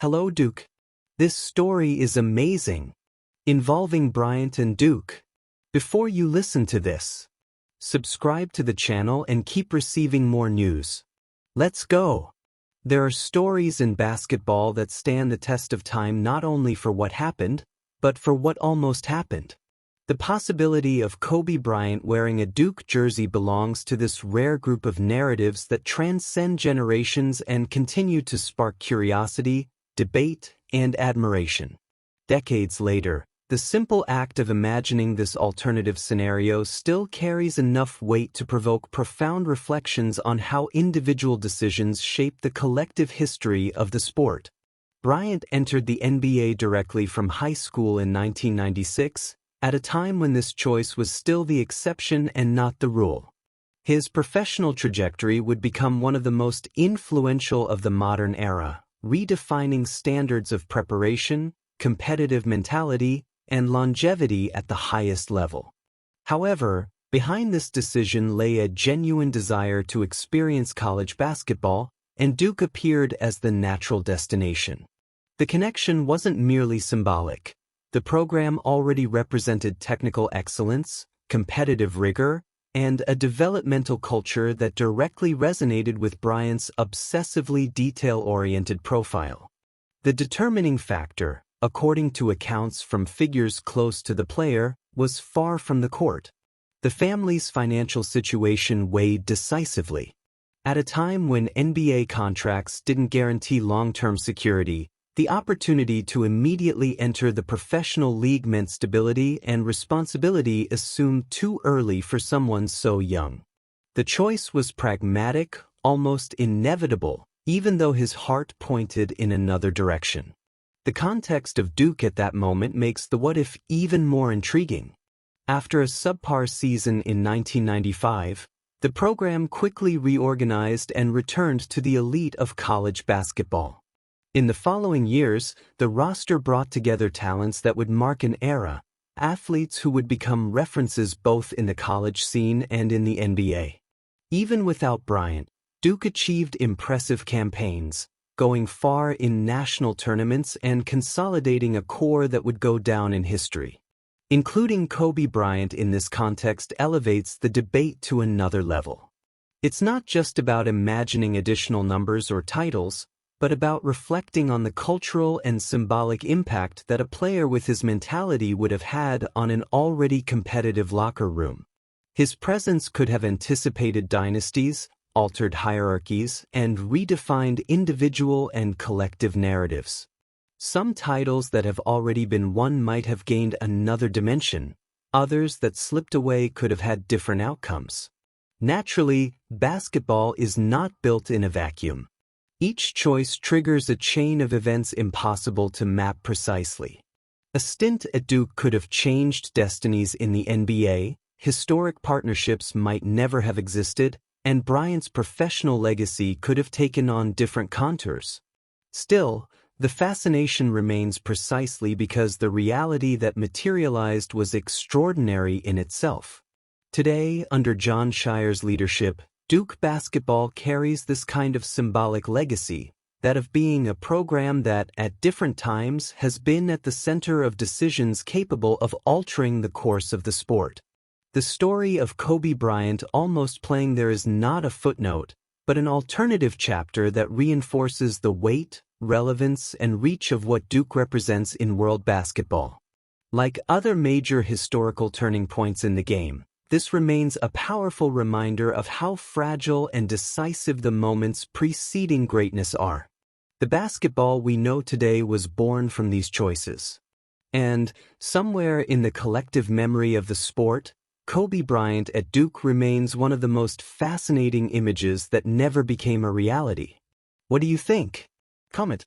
Hello, Duke. This story is amazing, involving Bryant and Duke. Before you listen to this, subscribe to the channel and keep receiving more news. Let's go. There are stories in basketball that stand the test of time not only for what happened, but for what almost happened. The possibility of Kobe Bryant wearing a Duke jersey belongs to this rare group of narratives that transcend generations and continue to spark curiosity, debate, and admiration. Decades later, the simple act of imagining this alternative scenario still carries enough weight to provoke profound reflections on how individual decisions shape the collective history of the sport. Bryant entered the NBA directly from high school in 1996, at a time when this choice was still the exception and not the rule. His professional trajectory would become one of the most influential of the modern era, redefining standards of preparation, competitive mentality, and longevity at the highest level. However, behind this decision lay a genuine desire to experience college basketball, and Duke appeared as the natural destination. The connection wasn't merely symbolic. The program already represented technical excellence, competitive rigor, and a developmental culture that directly resonated with Bryant's obsessively detail-oriented profile. The determining factor, according to accounts from figures close to the player, was far from the court. The family's financial situation weighed decisively. At a time when NBA contracts didn't guarantee long-term security, the opportunity to immediately enter the professional league meant stability and responsibility assumed too early for someone so young. The choice was pragmatic, almost inevitable, even though his heart pointed in another direction. The context of Duke at that moment makes the what-if even more intriguing. After a subpar season in 1995, the program quickly reorganized and returned to the elite of college basketball. In the following years, the roster brought together talents that would mark an era, athletes who would become references both in the college scene and in the NBA. Even without Bryant, Duke achieved impressive campaigns, going far in national tournaments and consolidating a core that would go down in history. Including Kobe Bryant in this context elevates the debate to another level. It's not just about imagining additional numbers or titles, but about reflecting on the cultural and symbolic impact that a player with his mentality would have had on an already competitive locker room. His presence could have anticipated dynasties, altered hierarchies, and redefined individual and collective narratives. Some titles that have already been won might have gained another dimension, others that slipped away could have had different outcomes. Naturally, basketball is not built in a vacuum. Each choice triggers a chain of events impossible to map precisely. A stint at Duke could have changed destinies in the NBA, historic partnerships might never have existed, and Bryant's professional legacy could have taken on different contours. Still, the fascination remains precisely because the reality that materialized was extraordinary in itself. Today, under Jon Scheyer's leadership, Duke basketball carries this kind of symbolic legacy, that of being a program that, at different times, has been at the center of decisions capable of altering the course of the sport. The story of Kobe Bryant almost playing there is not a footnote, but an alternative chapter that reinforces the weight, relevance, and reach of what Duke represents in world basketball. Like other major historical turning points in the game, this remains a powerful reminder of how fragile and decisive the moments preceding greatness are. The basketball we know today was born from these choices. And, somewhere in the collective memory of the sport, Kobe Bryant at Duke remains one of the most fascinating images that never became a reality. What do you think? Comment.